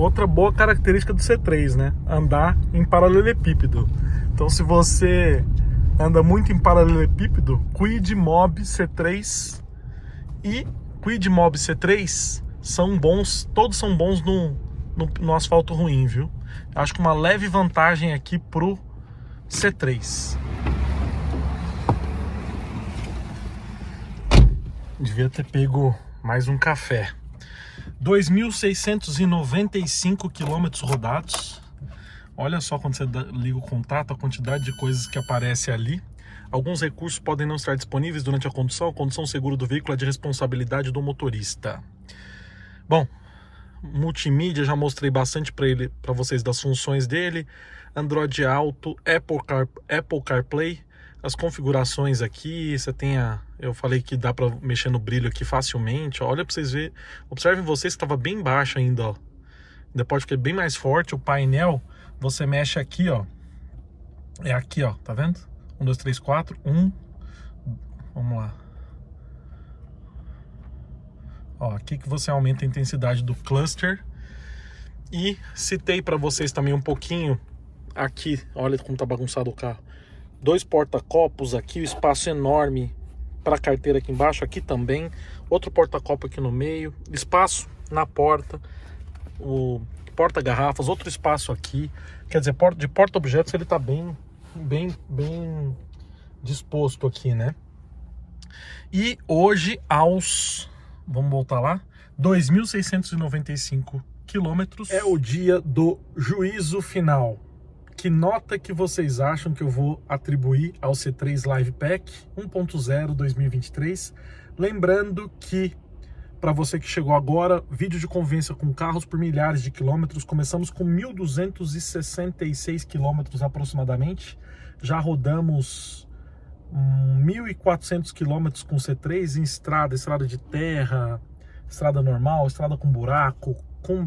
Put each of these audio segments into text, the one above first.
outra boa característica do C3, né? Andar em paralelepípedo. Então, se você anda muito em paralelepípedo, Kwid, Mob, C3 e Kwid, Mob, C3 são bons, todos são bons no asfalto ruim, viu? Acho que uma leve vantagem aqui pro C3. Devia ter pego mais um café. 2.695 quilômetros rodados. Olha só, quando você liga o contato, a quantidade de coisas que aparece ali. Alguns recursos podem não estar disponíveis durante a condução. A condução segura do veículo é de responsabilidade do motorista. Bom, multimídia, já mostrei bastante para vocês das funções dele. Android Auto, Apple CarPlay. As configurações aqui, você tem eu falei que dá para mexer no brilho aqui facilmente. Olha para vocês verem. Observem vocês que estava bem baixo ainda, ó. Ainda pode ficar bem mais forte. O painel, você mexe aqui, ó. É aqui, ó. Tá vendo? 1, 2, 3, 4. 1. Vamos lá. Ó, aqui que você aumenta a intensidade do cluster. E citei para vocês também um pouquinho aqui. Olha como tá bagunçado o carro. 2 porta-copos aqui, o espaço enorme para a carteira aqui embaixo, aqui também. Outro porta-copo aqui no meio, espaço na porta, o porta-garrafas, outro espaço aqui. Quer dizer, de porta-objetos ele está bem disposto aqui, né? E hoje vamos voltar lá, 2.695 quilômetros. É o dia do juízo final. Que nota que vocês acham que eu vou atribuir ao C3 Live Pack 1.0 2023? Lembrando que, para você que chegou agora, vídeo de convivência com carros por milhares de quilômetros. Começamos com 1.266 quilômetros aproximadamente. Já rodamos 1.400 quilômetros com C3 em estrada de terra, estrada normal, estrada com buraco, com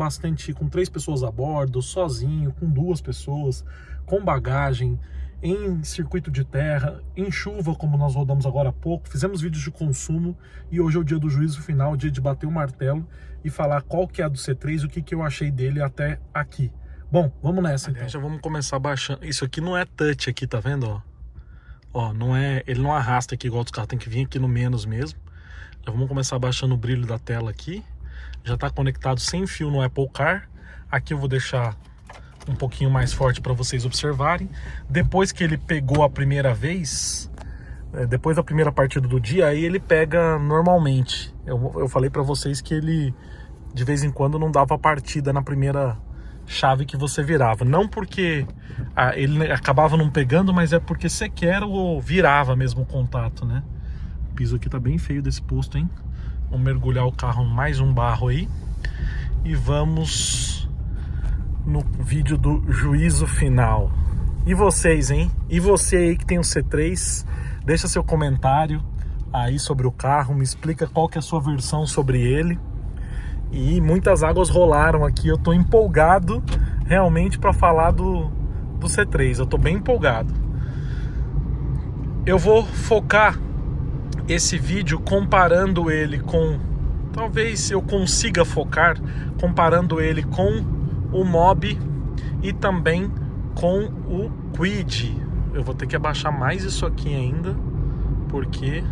3 pessoas a bordo, sozinho, com 2 pessoas, com bagagem, em circuito de terra, em chuva, como nós rodamos agora há pouco. Fizemos vídeos de consumo e hoje é o dia do juízo final, o dia de bater o martelo e falar qual que é a do C3, o que eu achei dele até aqui. Bom, vamos nessa então. Já vamos começar baixando. Isso aqui não é touch aqui, tá vendo? Ó, ele não arrasta aqui igual dos carros, tem que vir aqui no menos mesmo. Já vamos começar baixando o brilho da tela aqui. Já está conectado sem fio no Apple Car. Aqui eu vou deixar um pouquinho mais forte para vocês observarem. Depois que ele pegou a primeira vez, depois da primeira partida do dia, aí ele pega normalmente. Eu falei para vocês que ele de vez em quando não dava partida na primeira chave que você virava. Não porque ele acabava não pegando, mas é porque sequer ou virava mesmo o contato, né? O piso aqui tá bem feio desse posto, hein? Vamos mergulhar o carro em mais um barro aí. E vamos no vídeo do juízo final. E vocês, hein? E você aí que tem o C3, deixa seu comentário aí sobre o carro. Me explica qual que é a sua versão sobre ele. E muitas águas rolaram aqui. Eu tô empolgado realmente para falar do C3. Eu tô bem empolgado. Eu vou focar esse vídeo comparando ele com, talvez eu consiga focar comparando ele com o Mob e também com o Kwid. Eu vou ter que abaixar mais isso aqui ainda, porque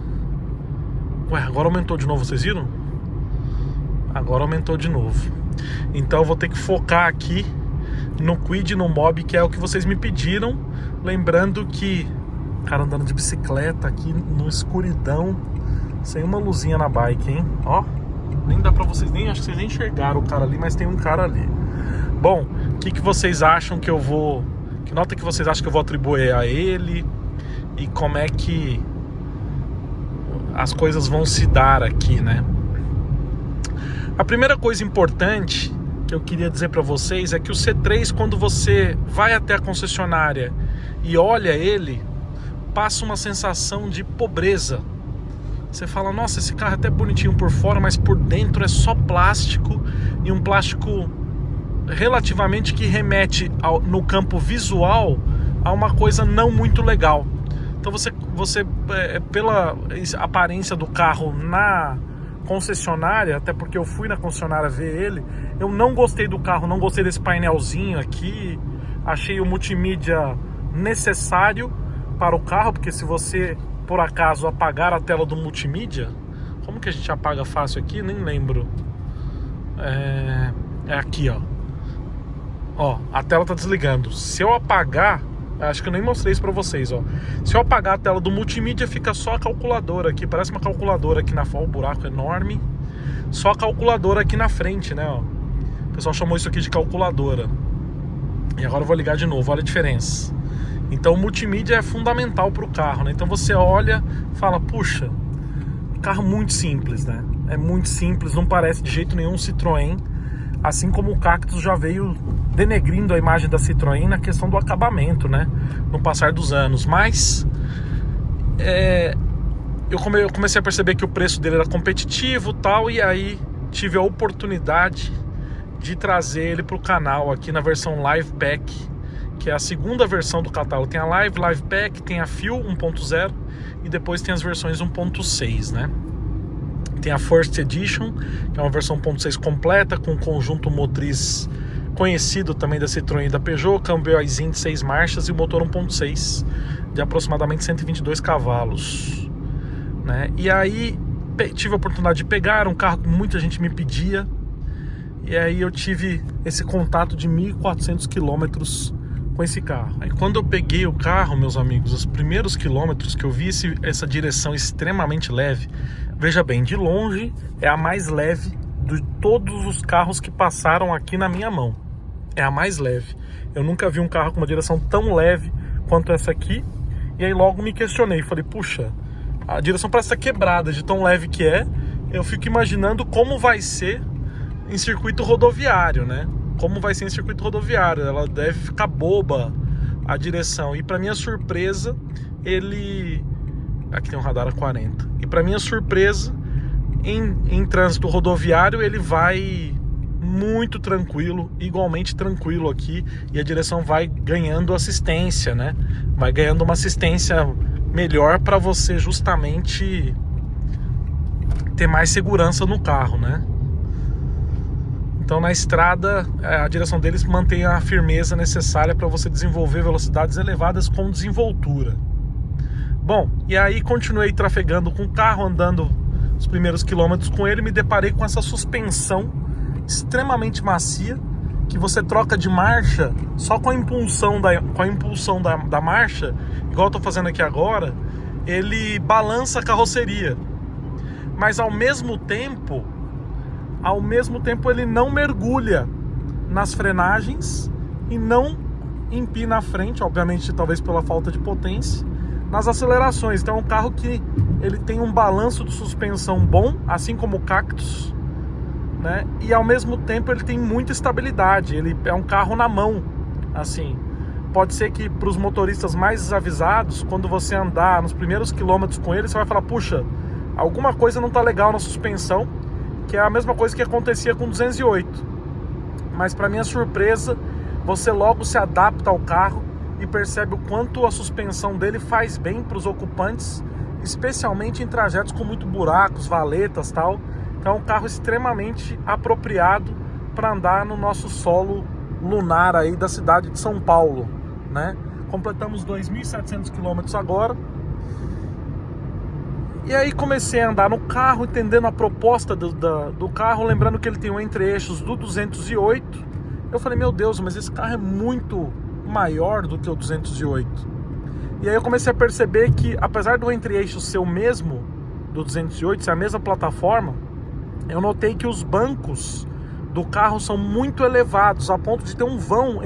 agora aumentou de novo, vocês viram? Agora aumentou de novo. Então eu vou ter que focar aqui no Kwid e no Mob, que é o que vocês me pediram. Lembrando que cara andando de bicicleta aqui no escuridão, sem uma luzinha na bike, hein? Ó, nem dá pra vocês, acho que vocês nem enxergaram o cara ali, mas tem um cara ali. Bom, o que vocês acham que que nota que vocês acham que eu vou atribuir a ele? E como é que as coisas vão se dar aqui, né? A primeira coisa importante que eu queria dizer pra vocês é que o C3, quando você vai até a concessionária e olha ele, passa uma sensação de pobreza. Você fala, nossa, esse carro é até bonitinho por fora, mas por dentro é só plástico, e um plástico relativamente que remete no campo visual a uma coisa não muito legal. Então você pela aparência do carro concessionária, até porque eu fui na concessionária ver ele, eu não gostei do carro, não gostei desse painelzinho aqui, achei o multimídia necessário para o carro, porque se você, por acaso, apagar a tela do multimídia, como que a gente apaga fácil aqui? Nem lembro. É aqui, ó. Ó, a tela tá desligando. Se eu apagar, acho que eu nem mostrei isso pra vocês, ó. Se eu apagar a tela do multimídia, fica só a calculadora aqui. Parece uma calculadora aqui na frente. O buraco é enorme. Só a calculadora aqui na frente, né, ó. O pessoal chamou isso aqui de calculadora. E agora eu vou ligar de novo, olha a diferença. Então o multimídia é fundamental pro carro, né? Então você olha, fala, puxa, carro muito simples, né? É muito simples, não parece de jeito nenhum um Citroën. Assim como o Cactus já veio denegrindo a imagem da Citroën na questão do acabamento, né? No passar dos anos. Mas eu comecei a perceber que o preço dele era competitivo e tal. E aí tive a oportunidade de trazer ele para o canal aqui na versão Live Pack, que é a segunda versão do catálogo. Tem a Live Pack, tem a Fuel 1.0 e depois tem as versões 1.6, né? Tem a First Edition, que é uma versão 1.6 completa, com um conjunto motriz conhecido também da Citroën e da Peugeot, câmbio Aisin de 6 marchas e o motor 1.6 de aproximadamente 122 cavalos, né? E aí tive a oportunidade de pegar, era um carro que muita gente me pedia, e aí eu tive esse contato de 1.400 quilômetros com esse carro. Aí quando eu peguei o carro, meus amigos, os primeiros quilômetros que eu vi essa direção extremamente leve, veja bem, de longe é a mais leve de todos os carros que passaram aqui na minha mão. É a mais leve. Eu nunca vi um carro com uma direção tão leve quanto essa aqui. E aí logo me questionei, falei, puxa, a direção parece estar quebrada de tão leve que é. Eu fico imaginando como vai ser em circuito rodoviário, né? Como vai ser em circuito rodoviário, ela deve ficar boba a direção. E para minha surpresa, aqui tem um radar a 40. E para minha surpresa, em trânsito rodoviário, ele vai muito tranquilo, igualmente tranquilo aqui. E a direção vai ganhando assistência, né? Vai ganhando uma assistência melhor para você justamente ter mais segurança no carro, né? Então na estrada a direção deles mantém a firmeza necessária para você desenvolver velocidades elevadas com desenvoltura. Bom, e aí continuei trafegando com o carro, andando os primeiros quilômetros com ele, me deparei com essa suspensão extremamente macia, que você troca de marcha só com a impulsão da marcha, igual eu estou fazendo aqui agora, ele balança a carroceria. Mas ao mesmo tempo ele não mergulha nas frenagens e não empina a frente, obviamente talvez pela falta de potência, nas acelerações. Então é um carro que ele tem um balanço de suspensão bom, assim como o Cactus, né? E ao mesmo tempo ele tem muita estabilidade, ele é um carro na mão, assim. Pode ser que para os motoristas mais desavisados, quando você andar nos primeiros quilômetros com ele, você vai falar, puxa, alguma coisa não está legal na suspensão, que é a mesma coisa que acontecia com o 208. Mas para minha surpresa, você logo se adapta ao carro e percebe o quanto a suspensão dele faz bem para os ocupantes, especialmente em trajetos com muito buracos, valetas e tal. Então é um carro extremamente apropriado para andar no nosso solo lunar aí da cidade de São Paulo, né? Completamos 2.700 quilômetros agora. E aí comecei a andar no carro, entendendo a proposta do carro, lembrando que ele tem um entre-eixos do 208. Eu falei, meu Deus, mas esse carro é muito maior do que o 208. E aí eu comecei a perceber que, apesar do entre-eixo ser o mesmo do 208, ser a mesma plataforma, eu notei que os bancos do carro são muito elevados, a ponto de ter um vão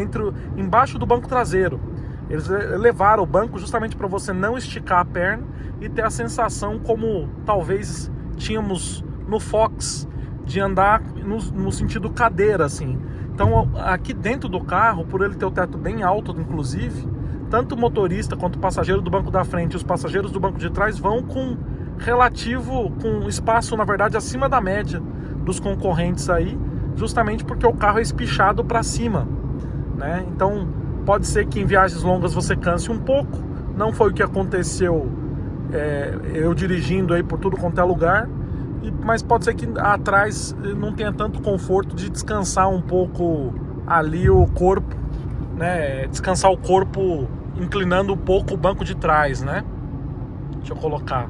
embaixo do banco traseiro. Eles elevaram o banco justamente para você não esticar a perna e ter a sensação como talvez tínhamos no Fox, de andar no sentido cadeira, assim. Então aqui dentro do carro, por ele ter o teto bem alto, inclusive, tanto o motorista quanto o passageiro do banco da frente e os passageiros do banco de trás vão com espaço, na verdade, acima da média dos concorrentes aí, justamente porque o carro é espichado para cima, né? Então pode ser que em viagens longas você canse um pouco. Não foi o que aconteceu eu dirigindo aí por tudo quanto é lugar. mas pode ser que atrás não tenha tanto conforto de descansar um pouco ali o corpo, né? Descansar o corpo inclinando um pouco o banco de trás, né? Deixa eu colocar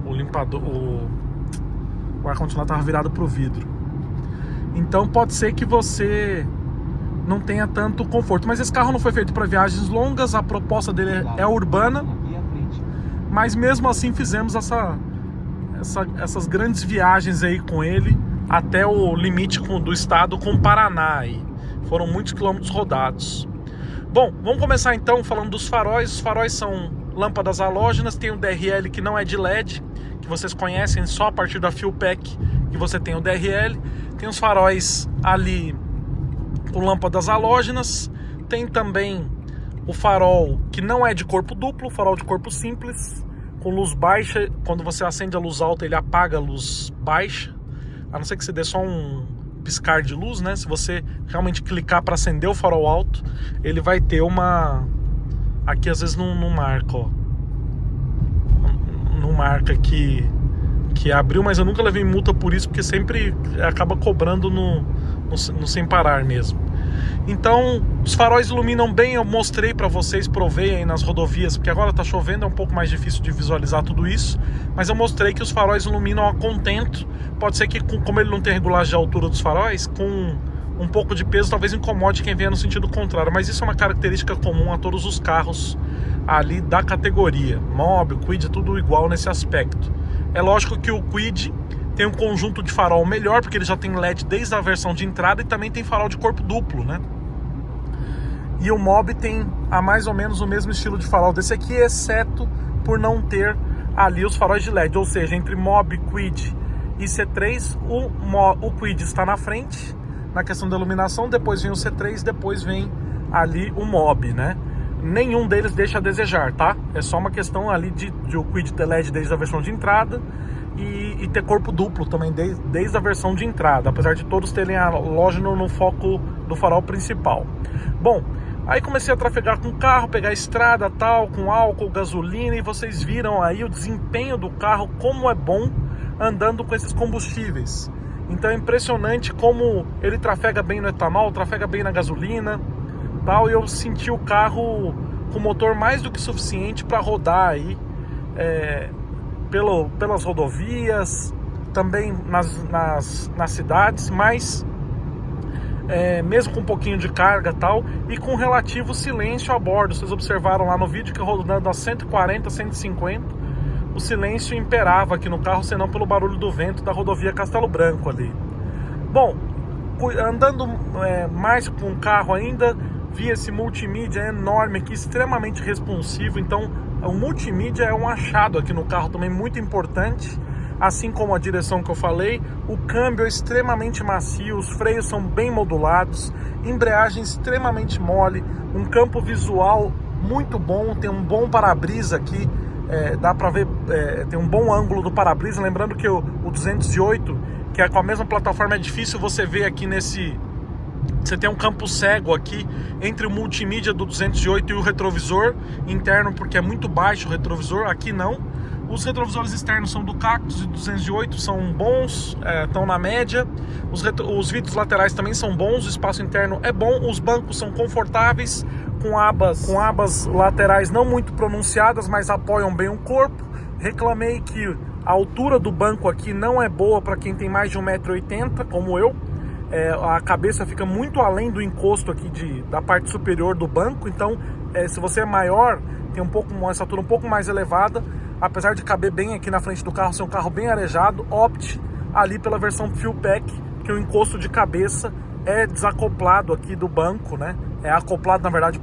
o limpador, o ar-condicionado estava virado para o vidro. Então pode ser que você não tenha tanto conforto. Mas esse carro não foi feito para viagens longas, a proposta dele é urbana. Mas mesmo assim fizemos essas grandes viagens aí com ele até o limite do estado com o Paraná aí. Foram muitos quilômetros rodados. Bom, vamos começar então falando dos faróis. Os faróis são lâmpadas halógenas, tem o DRL que não é de LED, que vocês conhecem só a partir da Fuelpack que você tem o DRL. Tem os faróis ali com lâmpadas halógenas, tem também o farol que não é de corpo duplo, farol de corpo simples, com luz baixa. Quando você acende a luz alta, ele apaga a luz baixa, a não ser que você dê só um piscar de luz, né? Se você realmente clicar para acender o farol alto, ele vai ter uma... Aqui às vezes não marca, ó. Não marca que abriu, mas eu nunca levei multa por isso, porque sempre acaba cobrando no sem parar mesmo. Então, os faróis iluminam bem, eu mostrei para vocês, provei aí nas rodovias, porque agora tá chovendo, é um pouco mais difícil de visualizar tudo isso, mas eu mostrei que os faróis iluminam a contento. Pode ser que, como ele não tem regulagem de altura dos faróis, com um pouco de peso talvez incomode quem venha no sentido contrário, mas isso é uma característica comum a todos os carros ali da categoria. Mobi, Kwid, tudo igual nesse aspecto. É lógico que o Kwid tem um conjunto de farol melhor, porque ele já tem LED desde a versão de entrada e também tem farol de corpo duplo, né? E o Mobi tem mais ou menos o mesmo estilo de farol desse aqui, exceto por não ter ali os faróis de LED. Ou seja, entre Mobi, Kwid e C3, o Kwid está na frente na questão da iluminação, depois vem o C3, depois vem ali o Mobi, né? Nenhum deles deixa a desejar, tá? É só uma questão ali de o Kwid ter LED desde a versão de entrada e ter corpo duplo também desde a versão de entrada, apesar de todos terem halógeno no foco do farol principal. Bom, aí comecei a trafegar com o carro, pegar a estrada tal, com álcool, gasolina, e vocês viram aí o desempenho do carro, como é bom andando com esses combustíveis. Então é impressionante como ele trafega bem no etanol, trafega bem na gasolina tal, e eu senti o carro com motor mais do que suficiente para rodar aí pelas rodovias, também nas cidades, mas mesmo com um pouquinho de carga tal, e com relativo silêncio a bordo. Vocês observaram lá no vídeo que rodando a 140, 150, o silêncio imperava aqui no carro, senão pelo barulho do vento da rodovia Castelo Branco ali. Bom, andando mais com o carro ainda, vi esse multimídia enorme aqui, extremamente responsivo. Então o multimídia é um achado aqui no carro também muito importante, assim como a direção que eu falei. O câmbio é extremamente macio, os freios são bem modulados, embreagem extremamente mole, um campo visual muito bom, tem um bom para-brisa aqui, dá para ver, tem um bom ângulo do para-brisa. Lembrando que o 208, que é com a mesma plataforma, é difícil você ver aqui você tem um campo cego aqui entre o multimídia do 208 e o retrovisor interno, porque é muito baixo o retrovisor. Aqui não. Os retrovisores externos são do Cactus e do 208, são bons, estão na média. Os vidros laterais também são bons, o espaço interno é bom, os bancos são confortáveis, com abas laterais não muito pronunciadas, mas apoiam bem o corpo. Reclamei que a altura do banco aqui não é boa para quem tem mais de 1,80 m, como eu. A cabeça fica muito além do encosto aqui da parte superior do banco. Então se você é maior, tem essa altura um pouco mais elevada, apesar de caber bem aqui na frente do carro, ser um carro bem arejado, opte ali pela versão Fuelpack, que o encosto de cabeça é desacoplado aqui do banco, né? É acoplado, na verdade,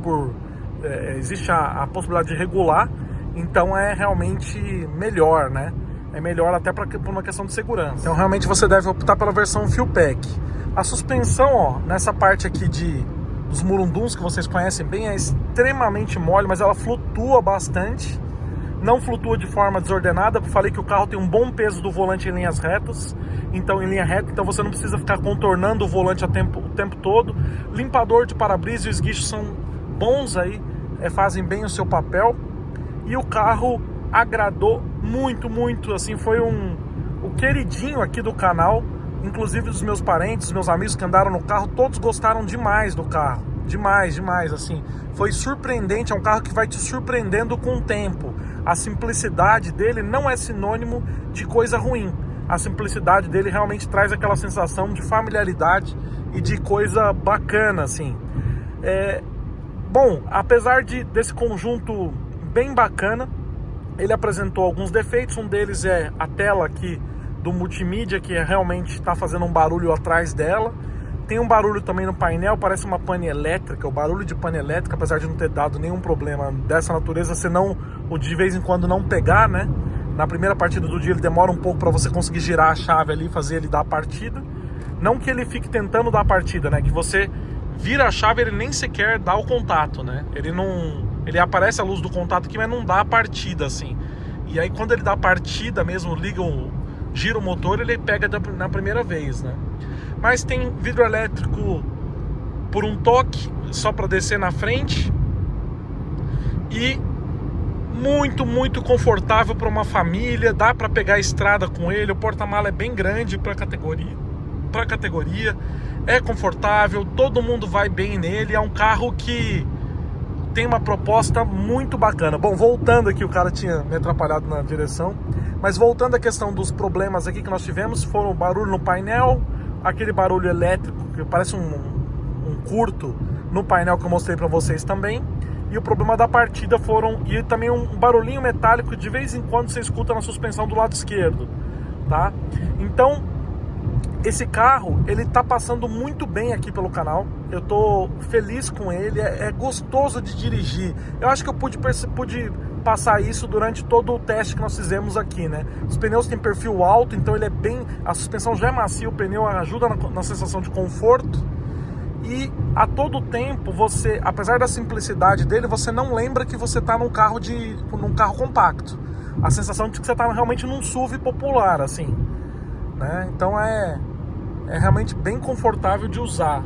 existe a possibilidade de regular, então é realmente melhor, né? É melhor até por uma questão de segurança. Então realmente você deve optar pela versão Fuelpack. A suspensão, ó, nessa parte aqui dos murunduns, que vocês conhecem bem, é extremamente mole, mas ela flutua bastante. Não flutua de forma desordenada. Eu falei que o carro tem um bom peso do volante em linhas retas, então em linha reta, então você não precisa ficar contornando o volante o tempo todo. Limpador de para-brisa e os guichos são bons aí, fazem bem o seu papel. E o carro agradou muito, muito, assim, foi o queridinho aqui do canal. Inclusive os meus parentes, os meus amigos que andaram no carro, todos gostaram demais do carro. Demais, demais, assim. Foi surpreendente, é um carro que vai te surpreendendo com o tempo. A simplicidade dele não é sinônimo de coisa ruim. A simplicidade dele realmente traz aquela sensação de familiaridade e de coisa bacana, assim. Bom, apesar desse conjunto bem bacana, ele apresentou alguns defeitos. Um deles é a tela aqui do multimídia, que realmente está fazendo um barulho atrás dela. Tem um barulho também no painel, parece uma pane elétrica, o barulho de pane elétrica, apesar de não ter dado nenhum problema dessa natureza, senão o de vez em quando não pegar, né? Na primeira partida do dia ele demora um pouco para você conseguir girar a chave ali e fazer ele dar a partida. Não que ele fique tentando dar a partida, né? Que você vira a chave e ele nem sequer dá o contato, né? Ele aparece a luz do contato aqui, mas não dá a partida, assim. E aí quando ele dá a partida mesmo, gira o motor, ele pega na primeira vez, né? Mas tem vidro elétrico por um toque, só para descer na frente. E muito, muito confortável para uma família. Dá para pegar a estrada com ele. O porta-mala é bem grande para categoria. É confortável, todo mundo vai bem nele. É um carro que tem uma proposta muito bacana. Bom, voltando aqui, o cara tinha me atrapalhado na direção. Mas voltando à questão dos problemas aqui que nós tivemos, foram o barulho no painel, aquele barulho elétrico que parece um curto no painel que eu mostrei para vocês também, e o problema da partida e também um barulhinho metálico de vez em quando você escuta na suspensão do lado esquerdo, tá? Então esse carro, ele tá passando muito bem aqui pelo canal. Eu tô feliz com ele, é gostoso de dirigir. Eu acho que eu pude passar isso durante todo o teste que nós fizemos aqui, né? Os pneus têm perfil alto, então ele é a suspensão já é macia, o pneu ajuda na sensação de conforto. E a todo tempo você, apesar da simplicidade dele, você não lembra que você tá num carro compacto. A sensação de que você tá realmente num SUV popular, assim, né? Então é realmente bem confortável de usar.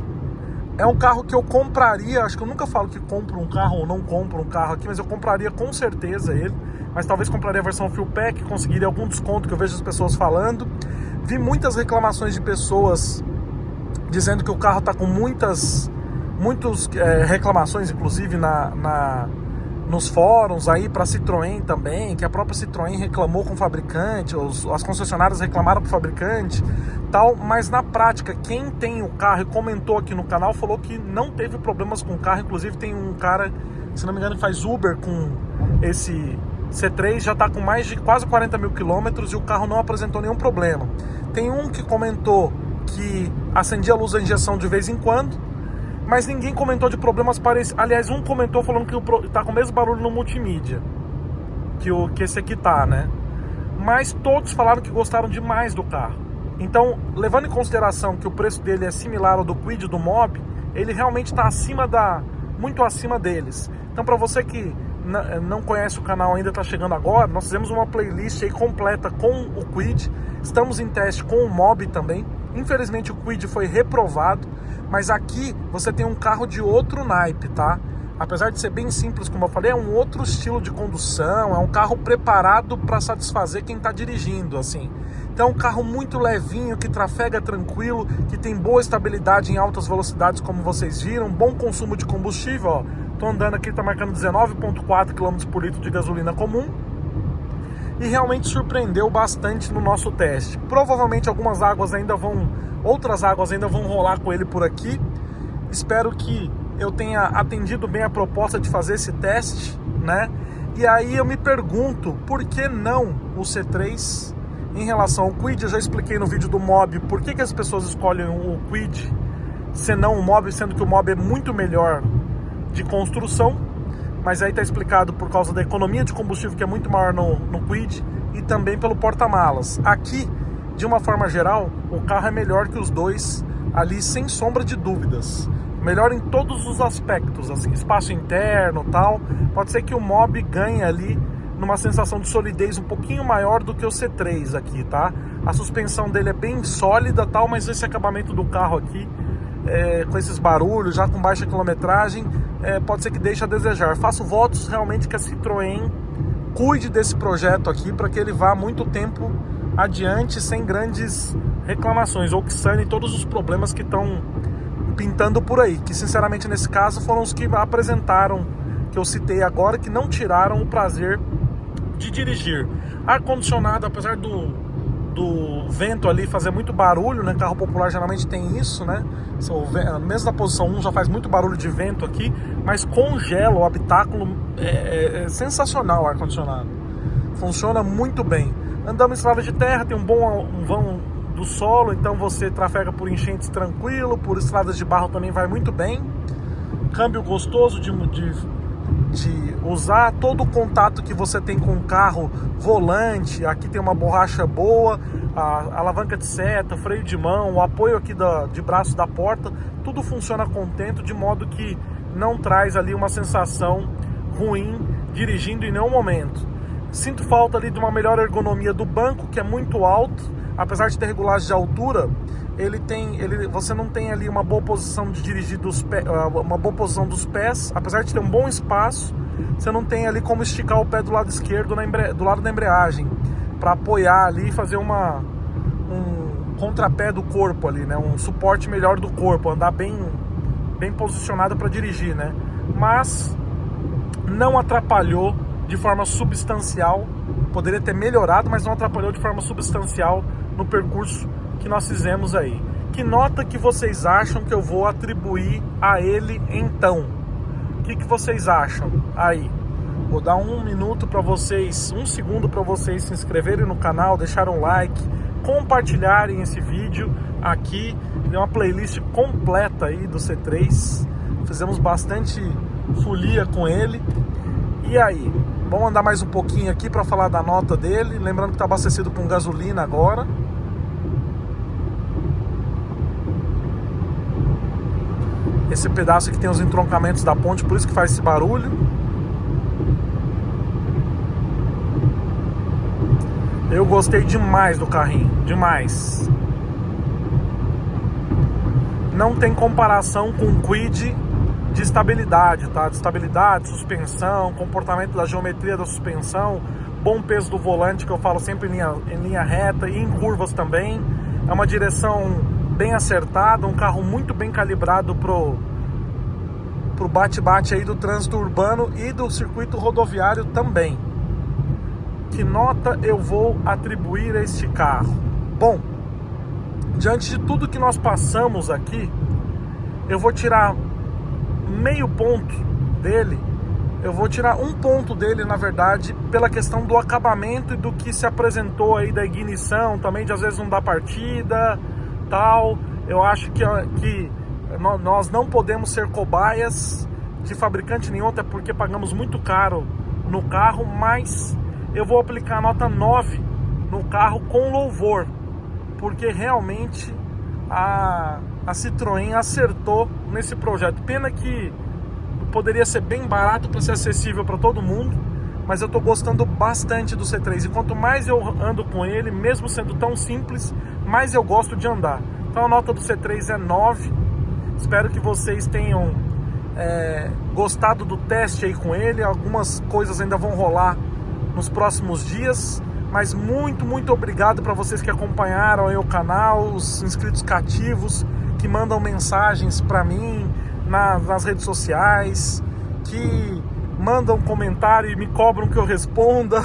É um carro que eu compraria, acho que eu nunca falo que compro um carro ou não compro um carro aqui, mas eu compraria com certeza ele. Mas talvez compraria a versão full pack, conseguiria algum desconto, que eu vejo as pessoas falando. Vi muitas reclamações de pessoas dizendo que o carro está com muitas reclamações, inclusive nos fóruns aí para Citroën também, que a própria Citroën reclamou com o fabricante, as concessionárias reclamaram com o fabricante, tal, mas na prática, quem tem o carro e comentou aqui no canal, falou que não teve problemas com o carro. Inclusive tem um cara, se não me engano, que faz Uber com esse C3, já está com mais de quase 40 mil quilômetros e o carro não apresentou nenhum problema. Tem um que comentou que acendia a luz da injeção de vez em quando, mas ninguém comentou de problemas parecidos. Aliás, um comentou falando que tá com o mesmo barulho no multimídia que esse aqui tá, né? Mas todos falaram que gostaram demais do carro. Então, levando em consideração que o preço dele é similar ao do Kwid e do Mobi, ele realmente está muito acima deles. Então, para você que não conhece o canal, ainda está chegando agora, nós fizemos uma playlist aí completa com o Kwid. Estamos em teste com o Mobi também. Infelizmente o Kwid foi reprovado, mas aqui você tem um carro de outro naipe, tá? Apesar de ser bem simples, como eu falei, é um outro estilo de condução, é um carro preparado para satisfazer quem está dirigindo, assim. Então é um carro muito levinho, que trafega tranquilo, que tem boa estabilidade em altas velocidades, como vocês viram, bom consumo de combustível, ó. Tô andando aqui, tá marcando 19,4 km por litro de gasolina comum. E realmente surpreendeu bastante no nosso teste. Provavelmente outras águas ainda vão rolar com ele por aqui. Espero que eu tenha atendido bem a proposta de fazer esse teste, né? E aí eu me pergunto, por que não o C3 em relação ao Kwid? Eu já expliquei no vídeo do Mobi por que as pessoas escolhem o Kwid, senão o Mobi, sendo que o Mobi é muito melhor de construção. Mas aí está explicado por causa da economia de combustível, que é muito maior no Kwid, e também pelo porta-malas. Aqui, de uma forma geral, o carro é melhor que os dois ali, sem sombra de dúvidas. Melhor em todos os aspectos, assim, espaço interno e tal. Pode ser que o Mobi ganhe ali numa sensação de solidez um pouquinho maior do que o C3 aqui, tá? A suspensão dele é bem sólida tal, mas esse acabamento do carro aqui, com esses barulhos, já com baixa quilometragem, pode ser que deixe a desejar. Faço votos realmente que a Citroën cuide desse projeto aqui para que ele vá muito tempo adiante sem grandes reclamações, ou que sanem todos os problemas que estão pintando por aí, que sinceramente nesse caso foram os que apresentaram, que eu citei agora, que não tiraram o prazer de dirigir. Ar-condicionado, apesar do vento ali fazer muito barulho, né? Carro popular geralmente tem isso, né? Mesmo na posição 1 já faz muito barulho de vento aqui, mas congela o habitáculo, é sensacional o ar-condicionado. Funciona muito bem. Andamos em estrada de terra, tem um bom vão do solo, então você trafega por enchentes tranquilo, por estradas de barro também vai muito bem. Câmbio gostoso de usar, todo o contato que você tem com o carro, volante, aqui tem uma borracha boa, a alavanca de seta, freio de mão, o apoio aqui de braço da porta, tudo funciona contento, de modo que não traz ali uma sensação ruim dirigindo em nenhum momento. Sinto falta ali de uma melhor ergonomia do banco, que é muito alto, apesar de ter regulagem de altura, você não tem ali uma boa posição de dirigir uma boa posição dos pés, apesar de ter um bom espaço, você não tem ali como esticar o pé do lado esquerdo, do lado da embreagem, para apoiar ali e fazer um contrapé do corpo ali, né? Um suporte melhor do corpo, andar bem posicionado para dirigir, né? Mas não atrapalhou de forma substancial, poderia ter melhorado, mas não atrapalhou de forma substancial no percurso que nós fizemos aí. Que nota que vocês acham que eu vou atribuir a ele então? O que vocês acham aí? Vou dar um minuto para vocês, um segundo para vocês se inscreverem no canal, deixarem um like, compartilharem esse vídeo aqui. Tem uma playlist completa aí do C3. Fizemos bastante folia com ele. E aí? Vamos andar mais um pouquinho aqui para falar da nota dele. Lembrando que está abastecido com gasolina agora. Esse pedaço aqui tem os entroncamentos da ponte, por isso que faz esse barulho. Eu gostei demais do carrinho, demais. Não tem comparação com o Kwid de estabilidade, tá? De estabilidade, suspensão, comportamento da geometria da suspensão, bom peso do volante, que eu falo sempre em linha reta e em curvas também. É uma direção bem acertada, um carro muito bem calibrado pro bate-bate aí do trânsito urbano e do circuito rodoviário também. Que nota eu vou atribuir a este carro? Bom, diante de tudo que nós passamos aqui, eu vou tirar meio ponto dele. Eu vou tirar um ponto dele, na verdade, pela questão do acabamento e do que se apresentou aí, da ignição também, de às vezes não dar partida, tal. Eu acho que nós não podemos ser cobaias de fabricante nenhum, até porque pagamos muito caro no carro, mas eu vou aplicar a nota 9 no carro com louvor, porque realmente a Citroën acertou nesse projeto. Pena que poderia ser bem barato para ser acessível para todo mundo, mas eu estou gostando bastante do C3, e quanto mais eu ando com ele, mesmo sendo tão simples, mais eu gosto de andar. Então a nota do C3 é 9. Espero que vocês tenham gostado do teste aí com ele. Algumas coisas ainda vão rolar nos próximos dias, mas muito obrigado para vocês que acompanharam aí o canal, os inscritos cativos que mandam mensagens para mim nas redes sociais, que mandam comentário e me cobram que eu responda,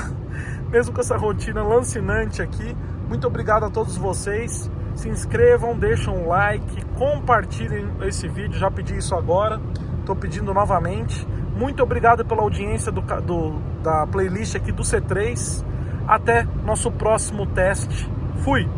mesmo com essa rotina lancinante aqui. Muito obrigado a todos vocês. Se inscrevam, deixem um like, compartilhem esse vídeo, já pedi isso agora, estou pedindo novamente. Muito obrigado pela audiência da playlist aqui do C3. Até nosso próximo teste. Fui!